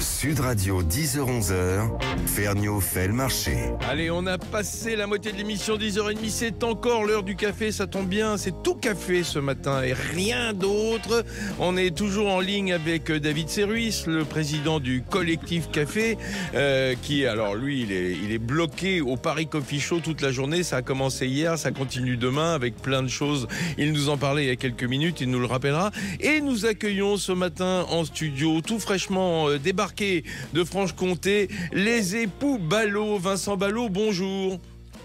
Sud Radio, 10h-11h, Ferniaud fait le marché. Allez, on a passé la moitié de l'émission, 10h30, c'est encore l'heure du café, ça tombe bien, c'est tout café ce matin et rien d'autre. On est toujours en ligne avec David Serruis, le président du collectif café, qui, alors lui, il est bloqué au Paris Coffee Show toute la journée, ça a commencé hier, ça continue demain avec plein de choses. Il nous en parlait il y a quelques minutes, il nous le rappellera. Et nous accueillons ce matin en studio, tout fraîchement débarqué de Franche-Comté, les époux Ballot. Vincent Ballot, bonjour.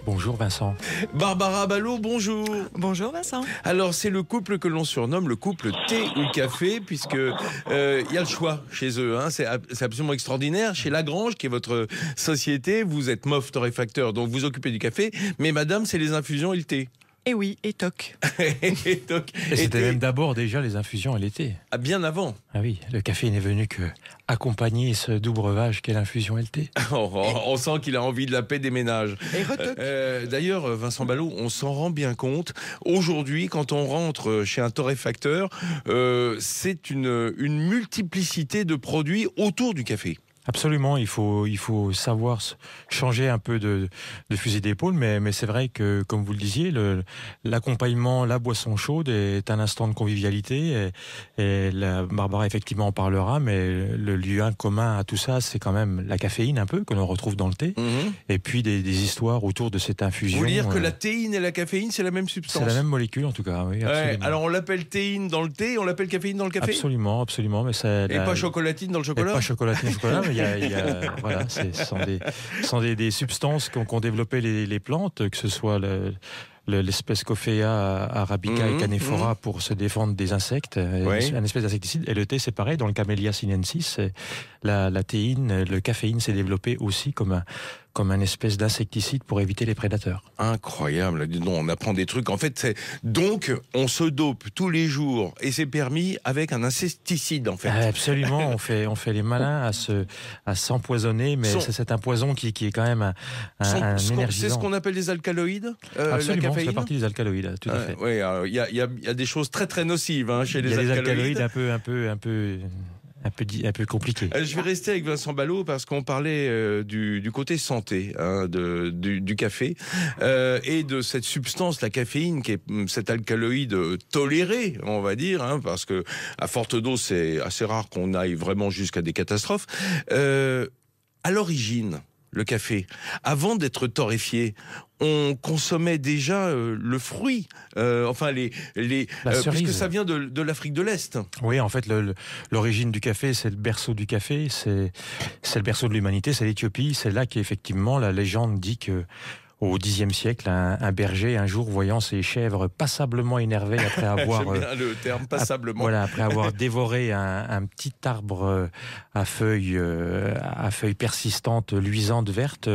Bonjour Vincent. Barbara Ballot, bonjour. Bonjour Vincent. Alors c'est le couple que l'on surnomme le couple thé ou café, puisque y a le choix chez eux, hein. C'est absolument extraordinaire. Chez Lagrange, qui est votre société, vous êtes MOF torréfacteur, donc vous occupez du café, mais madame, c'est les infusions et le thé. Et oui, et toc. Et c'était même d'abord déjà les infusions et l'été. Ah, bien avant. Ah oui, le café n'est venu que accompagner ce doux breuvage qu'est l'infusion et le thé. On sent qu'il a envie de la paix des ménages. Et retoc. D'ailleurs, Vincent Ballot, on s'en rend bien compte. Aujourd'hui, quand on rentre chez un torréfacteur, c'est une multiplicité de produits autour du café. Absolument, il faut savoir changer un peu de fusil d'épaule, mais c'est vrai que, comme vous le disiez, l'accompagnement, la boisson chaude est un instant de convivialité, et Barbara effectivement en parlera, mais le lien commun à tout ça, c'est quand même la caféine un peu, que l'on retrouve dans le thé, et puis des histoires autour de cette infusion. Vous voulez dire que la théine et la caféine, c'est la même substance? C'est la même molécule en tout cas, oui. Ouais, alors on l'appelle théine dans le thé, on l'appelle caféine dans le café? Absolument, absolument. Mais pas chocolatine dans le chocolat? Et pas chocolatine dans le chocolat, mais voilà, ce sont des substances qu'ont développé les plantes, que ce soit l'espèce Coffea arabica et canephora pour se défendre des insectes, un espèce d'insecticide. Et le thé, c'est pareil, dans le Camellia sinensis, la théine, le caféine s'est développé aussi comme un espèce d'insecticide pour éviter les prédateurs. Incroyable, dis donc, on apprend des trucs. En fait, donc, on se dope tous les jours, et c'est permis avec un insecticide, en fait. Absolument, on fait les malins à s'empoisonner, mais c'est un poison qui est quand même un énergisant. C'est ce qu'on appelle les alcaloïdes? Absolument, ça fait partie des alcaloïdes, tout à fait. Oui, il y a des choses très très nocives chez les alcaloïdes. Il y a des alcaloïdes un peu compliqué. Je vais rester avec Vincent Ballot parce qu'on parlait du côté santé du café et de cette substance, la caféine, qui est cet alcaloïde toléré, on va dire, parce que à forte dose, c'est assez rare qu'on aille vraiment jusqu'à des catastrophes. À l'origine, le café, avant d'être torréfié, on consommait déjà le fruit, puisque ça vient de l'Afrique de l'Est. Oui, en fait, l'origine du café, c'est le berceau du café, c'est le berceau de l'humanité, c'est l'Éthiopie. C'est là qu'effectivement, la légende dit que au Xe siècle, un berger, un jour, voyant ses chèvres passablement énervées après avoir... J'aime bien le terme, passablement. Après avoir dévoré un petit arbre à feuilles persistantes, luisantes, vertes,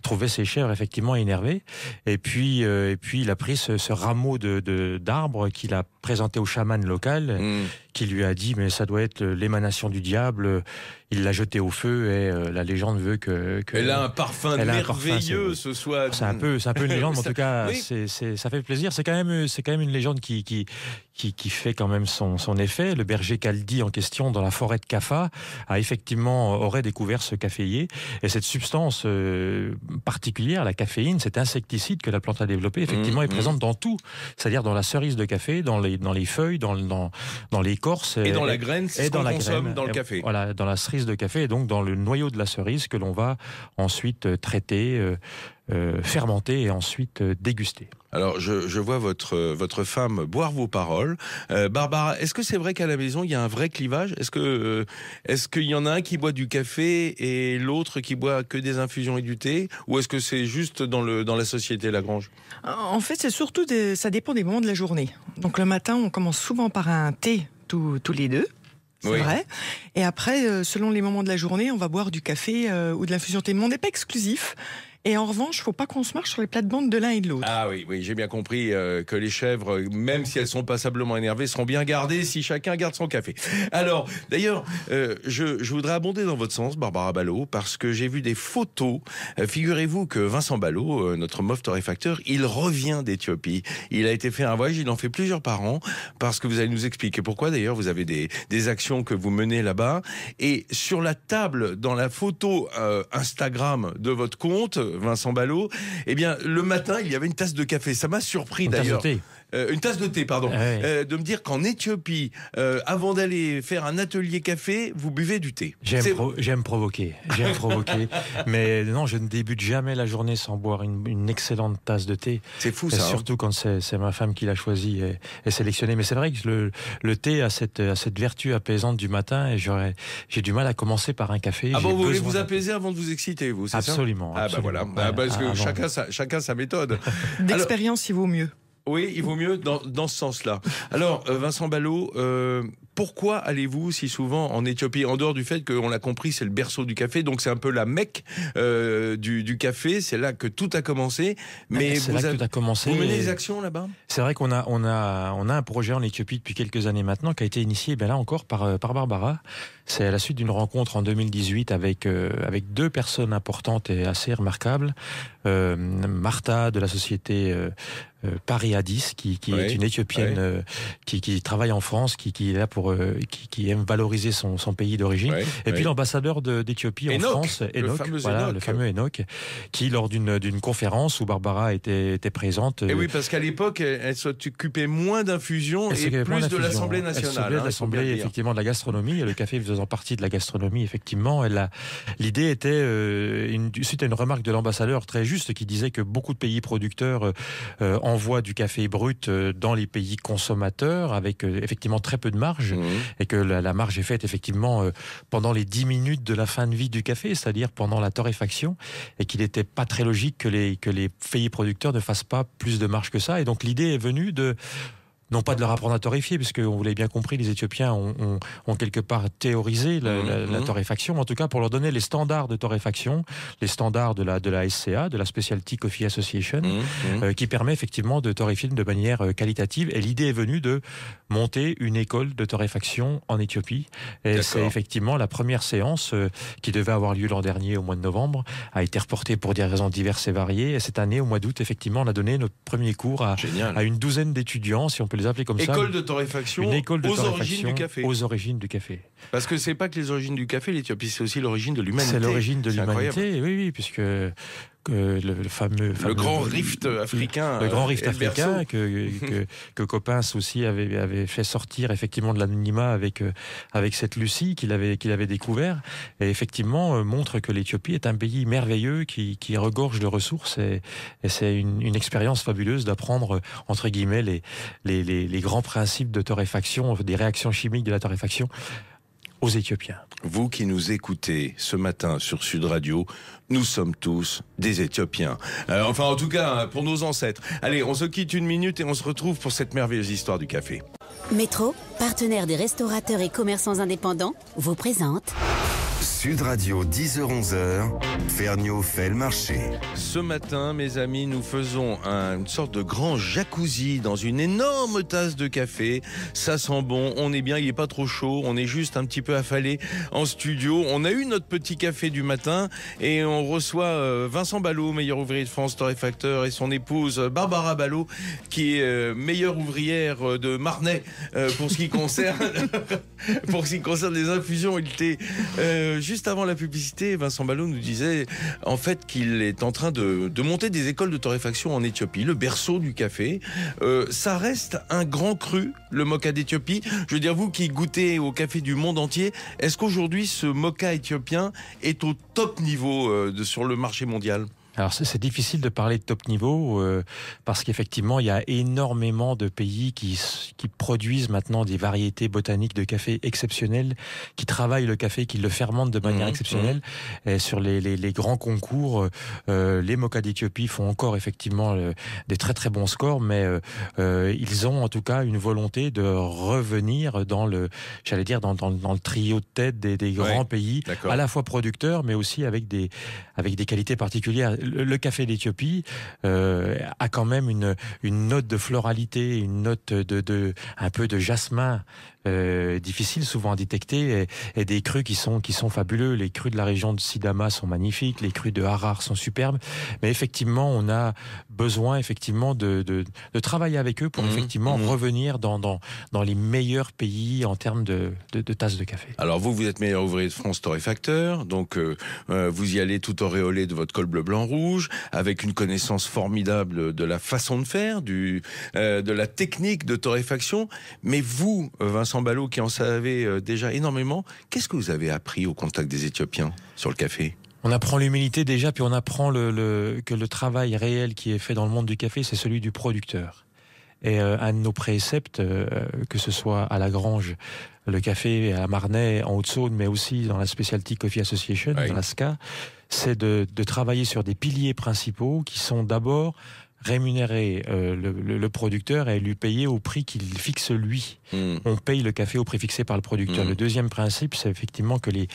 trouvait ses chèvres effectivement énervées. Et puis il a pris ce rameau d'arbre qu'il a présenté au chaman local, qui lui a dit, mais ça doit être l'émanation du diable. Il l'a jeté au feu, et la légende veut que elle a un parfum merveilleux, ce soit... C'est un peu une légende, mais en tout cas, ça fait plaisir. C'est quand même une légende qui fait quand même son effet. Le berger Kaldi en question, dans la forêt de Kaffa, aurait découvert ce caféier. Et cette substance particulière, la caféine, cet insecticide que la plante a développé, effectivement, est présente dans tout. C'est-à-dire dans la cerise de café, dans les feuilles, dans l'écorce. Et dans la graine, c'est ce qu'on consomme dans le café. Voilà, dans la cerise de café, et donc dans le noyau de la cerise que l'on va ensuite traiter, fermenter et ensuite déguster. Alors, je vois votre femme boire vos paroles. Barbara, est-ce que c'est vrai qu'à la maison, il y a un vrai clivage? Est-ce qu'il y en a un qui boit du café et l'autre qui boit que des infusions et du thé? Ou est-ce que c'est juste dans la société Lagrange? En fait, c'est surtout ça dépend des moments de la journée. Donc le matin, on commence souvent par un thé tous les deux. C'est vrai. Et après, selon les moments de la journée, on va boire du café ou de l'infusion thé. Mais on n'est pas exclusif. Et en revanche, il ne faut pas qu'on se marche sur les plates-bandes de l'un et de l'autre. Ah oui, j'ai bien compris que les chèvres, même si elles sont passablement énervées, seront bien gardées si chacun garde son café. Alors, d'ailleurs, je voudrais abonder dans votre sens, Barbara Ballot, parce que j'ai vu des photos. Figurez-vous que Vincent Ballot, notre MOF torréfacteur, il revient d'Éthiopie. Il a été faire un voyage, il en fait plusieurs par an, parce que vous allez nous expliquer pourquoi. D'ailleurs, vous avez des actions que vous menez là-bas. Et sur la table, dans la photo Instagram de votre compte, Vincent Ballot, eh bien, le matin, il y avait une tasse de café. Ça m'a surpris d'ailleurs. Une tasse de thé, pardon. De me dire qu'en Éthiopie, avant d'aller faire un atelier café, vous buvez du thé. J'aime provoquer. Mais non, je ne débute jamais la journée sans boire une excellente tasse de thé. C'est fou, ça. Surtout quand c'est ma femme qui l'a choisi et sélectionné. Mais c'est vrai que le thé a cette vertu apaisante du matin et j'ai du mal à commencer par un café. Ah bon, vous voulez vous apaiser avant de vous exciter, vous, c'est absolument, ça? Absolument. Ah bah voilà. Parce que chacun sa méthode. D'expérience, il vaut mieux. Oui, il vaut mieux dans ce sens-là. Alors, Vincent Ballot, pourquoi allez-vous si souvent en Éthiopie, en dehors du fait qu'on l'a compris, c'est le berceau du café, donc c'est un peu la Mecque du café, c'est là que tout a commencé. Mais c'est là que tout a commencé. Vous menez des actions là-bas ? C'est vrai qu'on a un projet en Éthiopie depuis quelques années maintenant qui a été initié, là encore, par Barbara. C'est à la suite d'une rencontre en 2018 avec deux personnes importantes et assez remarquables. Martha de la société Paris Addis, qui est une Éthiopienne qui travaille en France, qui est là qui aime valoriser son pays d'origine. Et puis l'ambassadeur d'Éthiopie en France, Enoch, le fameux Enoch, qui lors d'une conférence où Barbara était présente. Et oui, parce qu'à l'époque, elle s'occupait moins d'infusion et plus de l'Assemblée nationale. L'Assemblée, effectivement, de la gastronomie, et le café faisant partie de la gastronomie, effectivement. L'idée était, suite à une remarque de l'ambassadeur très juste, qui disait que beaucoup de pays producteurs envoient du café brut dans les pays consommateurs avec effectivement très peu de marge, et que la marge est faite effectivement pendant les 10 minutes de la fin de vie du café, c'est-à-dire pendant la torréfaction, et qu'il n'était pas très logique que les pays producteurs ne fassent pas plus de marge que ça. Et donc l'idée est venue non pas de leur apprendre à torréfier, puisque vous l'avez bien compris, les Éthiopiens ont quelque part théorisé la torréfaction, en tout cas pour leur donner les standards de torréfaction, les standards de la SCA, de la Specialty Coffee Association, qui permet effectivement de torréfier de manière qualitative. Et l'idée est venue de monter une école de torréfaction en Éthiopie. Et c'est effectivement la première séance qui devait avoir lieu l'an dernier au mois de novembre, a été reportée pour des raisons diverses et variées. Et cette année, au mois d'août, effectivement, on a donné notre premier cours à une douzaine d'étudiants, si on peut les appeler comme ça. École de torréfaction aux origines du café. Aux origines du café. Parce que c'est pas que les origines du café, l'Éthiopie, c'est aussi l'origine de l'humanité. C'est l'origine de l'humanité, oui, puisque le fameux grand rift africain, le grand rift africain que Coppens aussi avait fait sortir effectivement de l'anonymat avec cette Lucie qu'il avait découvert, et effectivement montre que l'Éthiopie est un pays merveilleux qui regorge de ressources, et c'est une expérience fabuleuse d'apprendre entre guillemets les grands principes de torréfaction, des réactions chimiques de la torréfaction aux Éthiopiens. Vous qui nous écoutez ce matin sur Sud Radio, nous sommes tous des Éthiopiens. Enfin, en tout cas, pour nos ancêtres. Allez, on se quitte une minute et on se retrouve pour cette merveilleuse histoire du café. Métro, partenaire des restaurateurs et commerçants indépendants, vous présente... Sud Radio, 10h-11h, Ferniaud fait le marché. Ce matin, mes amis, nous faisons une sorte de grand jacuzzi dans une énorme tasse de café. Ça sent bon, on est bien, il n'est pas trop chaud, on est juste un petit peu affalé en studio. On a eu notre petit café du matin et on reçoit Vincent Ballot, meilleur ouvrier de France, torréfacteur, et son épouse Barbara Ballot, qui est meilleure ouvrière de Marnay pour ce qui concerne les infusions et le thé. Juste avant la publicité, Vincent Ballot nous disait en fait qu'il est en train de monter des écoles de torréfaction en Éthiopie, le berceau du café. Ça reste un grand cru, le moka d'Éthiopie. Je veux dire, vous qui goûtez au café du monde entier, est-ce qu'aujourd'hui ce moka éthiopien est au top niveau sur le marché mondial ? Alors c'est difficile de parler de top niveau parce qu'effectivement il y a énormément de pays qui produisent maintenant des variétés botaniques de café exceptionnelles, qui travaillent le café, qui le fermentent de manière exceptionnelle. Et sur les grands concours, les mokas d'Éthiopie font encore effectivement des très très bons scores, mais ils ont en tout cas une volonté de revenir dans le trio de tête des grands pays, à la fois producteurs mais aussi avec des qualités particulières. le café d'Éthiopie a quand même une note de floralité, une note un peu de jasmin, difficile souvent à détecter, et des crus qui sont fabuleux. Les crus de la région de Sidama sont magnifiques, les crus de Harar sont superbes, mais effectivement on a besoin effectivement de travailler avec eux pour effectivement revenir dans les meilleurs pays en termes de tasses de café. Alors vous êtes meilleur ouvrier de France torréfacteur, donc vous y allez tout auréolé de votre col bleu blanc rouge, avec une connaissance formidable de la façon de faire, de la technique de torréfaction. Mais vous, Vincent Ballot, qui en savez déjà énormément, qu'est-ce que vous avez appris au contact des Éthiopiens sur le café ? On apprend l'humilité déjà, puis on apprend que le travail réel qui est fait dans le monde du café, c'est celui du producteur. Et un de nos préceptes, que ce soit à la Grange, le café à Marnay, en Haute-Saône, mais aussi dans la Specialty Coffee Association, dans la SCA, c'est de travailler sur des piliers principaux qui sont d'abord rémunérer le producteur et lui payer au prix qu'il fixe lui. On paye le café au prix fixé par le producteur. Le deuxième principe, c'est effectivement que les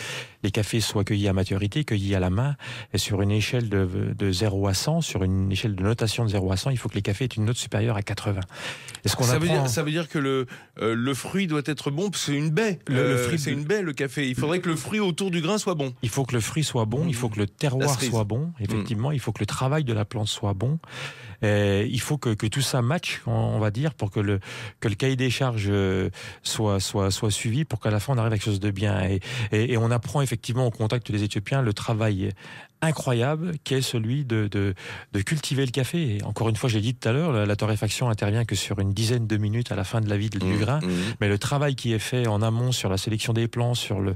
cafés soient cueillis à maturité, cueillis à la main, et sur une échelle de 0 à 100, sur une échelle de notation de 0 à 100, il faut que les cafés aient une note supérieure à 80. Ça veut dire que le fruit doit être bon, parce que c'est une baie. C'est une baie, le café. Il faudrait que le fruit autour du grain soit bon. Il faut que le fruit soit bon, il faut que le terroir soit bon, effectivement, il faut que le travail de la plante soit bon. Il faut que tout ça matche, on va dire, pour que le cahier des charges soit suivi, pour qu'à la fin on arrive à quelque chose de bien. Et on apprend effectivement au contact des Éthiopiens le travail incroyable qui est celui de cultiver le café. Et encore une fois, je l'ai dit tout à l'heure, la torréfaction intervient que sur une dizaine de minutes à la fin de la vie du grain, mais le travail qui est fait en amont sur la sélection des plants, sur le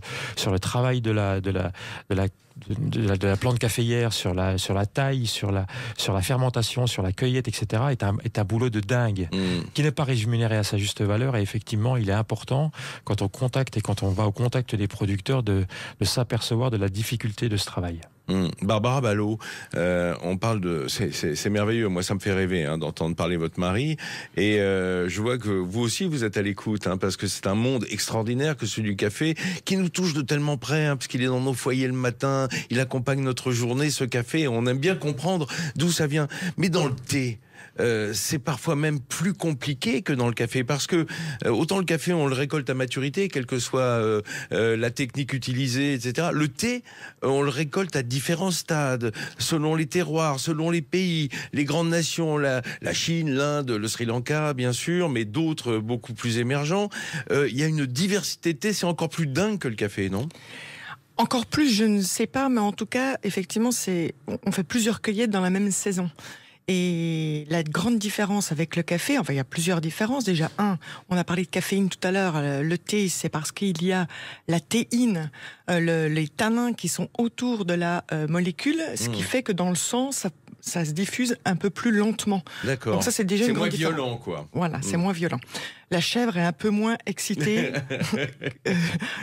travail de la plante caféière, sur la taille, sur la fermentation, sur la cueillette, etc., est un boulot de dingue, qui n'est pas rémunéré à sa juste valeur. Et effectivement, il est important, quand on contacte et quand on va au contact des producteurs, de s'apercevoir de la difficulté de ce travail. Barbara Ballot, on parle de... C'est merveilleux, moi ça me fait rêver d'entendre parler votre mari, et je vois que vous aussi vous êtes à l'écoute, parce que c'est un monde extraordinaire que celui du café, qui nous touche de tellement près, parce qu'il est dans nos foyers le matin, il accompagne notre journée, ce café, on aime bien comprendre d'où ça vient. Mais dans le thé, c'est parfois même plus compliqué que dans le café, parce que autant le café on le récolte à maturité, quelle que soit la technique utilisée, etc. Le thé, on le récolte à différents stades, selon les terroirs, selon les pays, les grandes nations, la Chine, l'Inde, le Sri Lanka bien sûr, mais d'autres beaucoup plus émergents. Il y a une diversité de thé, c'est encore plus dingue que le café, non ? Encore plus, je ne sais pas, mais en tout cas, effectivement, on fait plusieurs cueillettes dans la même saison. Et la grande différence avec le café, enfin il y a plusieurs différences. Déjà, on a parlé de caféine tout à l'heure. Le thé, c'est parce qu'il y a la théine, les tanins qui sont autour de la molécule, ce qui fait que dans le sang, ça se diffuse un peu plus lentement. D'accord. Donc ça, c'est déjà une grande différence. C'est moins violent, quoi. Voilà, c'est moins violent. La chèvre est un peu moins excitée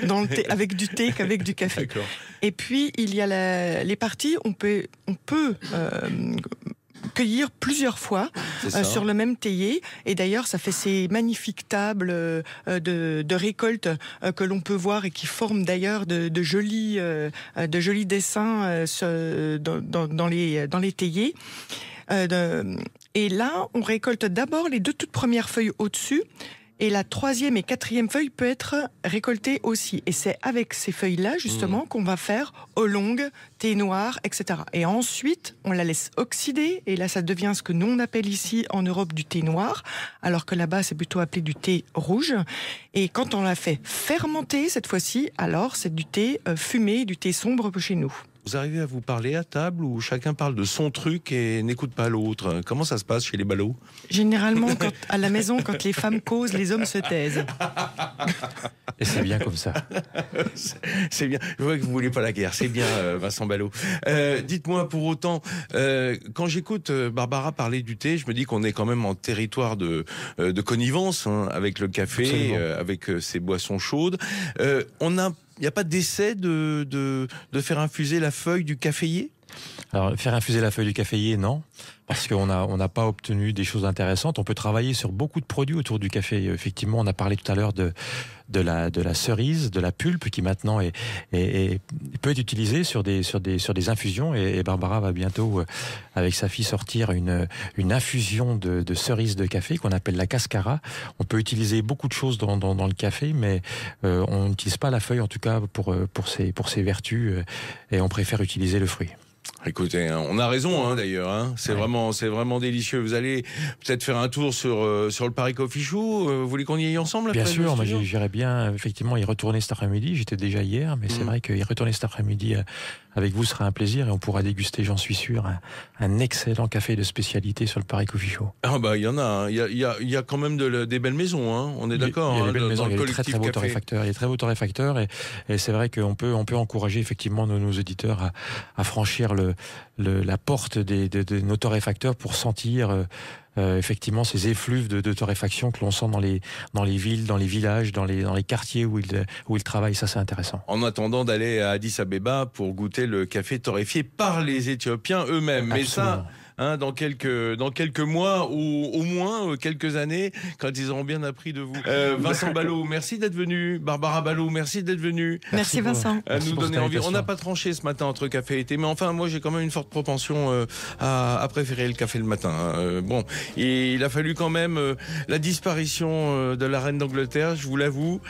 dans le thé, avec du thé qu'avec du café. D'accord. Et puis, il y a les parties, on peut cueillir plusieurs fois sur le même théier, et d'ailleurs ça fait ces magnifiques tables de récolte que l'on peut voir et qui forment d'ailleurs de jolis dessins dans les théiers. Et là on récolte d'abord les 2 toutes premières feuilles au-dessus, et la 3e et 4e feuille peut être récoltée aussi. Et c'est avec ces feuilles-là, justement, qu'on va faire oolong, thé noir, etc. Et ensuite, on la laisse oxyder. Et là, ça devient ce que nous, on appelle ici, en Europe, du thé noir. Alors que là-bas, c'est plutôt appelé du thé rouge. Et quand on la fait fermenter, cette fois-ci, alors, c'est du thé fumé, du thé sombre chez nous. Vous arrivez à vous parler à table, où chacun parle de son truc et n'écoute pas l'autre? Comment ça se passe chez les ballots? Généralement, à la maison, quand les femmes causent, les hommes se taisent. Et c'est bien comme ça. C'est bien. Je vois que vous voulez pas la guerre. C'est bien, Vincent Ballot. Dites-moi, pour autant, quand j'écoute Barbara parler du thé, je me dis qu'on est quand même en territoire de connivence avec le café, avec ces boissons chaudes. Il n'y a pas d'essai de faire infuser la feuille du caféier? Alors, faire infuser la feuille du caféier, non. parce qu'on n'a pas obtenu des choses intéressantes. On peut travailler sur beaucoup de produits autour du café. Effectivement, on a parlé tout à l'heure de la cerise, de la pulpe qui maintenant peut être utilisée sur des infusions. Et Barbara va bientôt, avec sa fille, sortir une infusion de cerise de café qu'on appelle la cascara. On peut utiliser beaucoup de choses dans le café, mais on n'utilise pas la feuille, en tout cas pour ses vertus, et on préfère utiliser le fruit. Écoutez, on a raison d'ailleurs. C'est vraiment délicieux. Vous allez peut-être faire un tour sur le Paris Coffee Show. Vous voulez qu'on y aille ensemble? Bien sûr, moi j'irais bien effectivement y retourner cet après-midi. J'étais déjà hier, mais c'est vrai qu'y retourner cet après-midi avec vous sera un plaisir et on pourra déguster, j'en suis sûr, un excellent café de spécialité sur le Paris Coffee Show. Ah bah il y en a. Il y a quand même des belles maisons. On est d'accord. Il y a des belles maisons. Il y a des très beaux torréfacteurs. Il y a des très beaux torréfacteurs et c'est vrai qu'on peut encourager effectivement nos auditeurs à franchir la porte de nos torréfacteurs pour sentir effectivement ces effluves de torréfaction que l'on sent dans les villes, dans les villages, dans les quartiers où ils travaillent. Ça, c'est intéressant. En attendant d'aller à Addis Abeba pour goûter le café torréfié par les Éthiopiens eux-mêmes. Mais ça, dans quelques mois ou au moins quelques années, quand ils auront bien appris de vous. Vincent Ballot, merci d'être venu. Barbara Ballot, merci d'être venue. Merci Vincent. Nous donner envie. On n'a pas tranché ce matin entre café et thé, mais enfin moi j'ai quand même une forte propension à préférer le café le matin. Bon, et il a fallu quand même la disparition de la reine d'Angleterre, je vous l'avoue,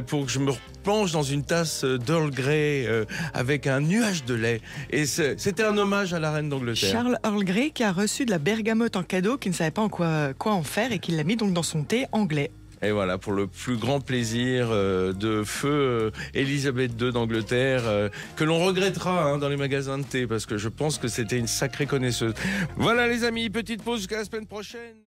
pour que je me replonge dans une tasse d'Earl Grey avec un nuage de lait. Et c'était un hommage à la reine d'Angleterre. Charles Earl Grey qui a reçu de la bergamote en cadeau, qui ne savait pas quoi en faire et qui l'a mis donc dans son thé anglais. Et voilà, pour le plus grand plaisir de feu Elisabeth II d'Angleterre, que l'on regrettera dans les magasins de thé, parce que je pense que c'était une sacrée connaisseuse. Voilà les amis, petite pause jusqu'à la semaine prochaine.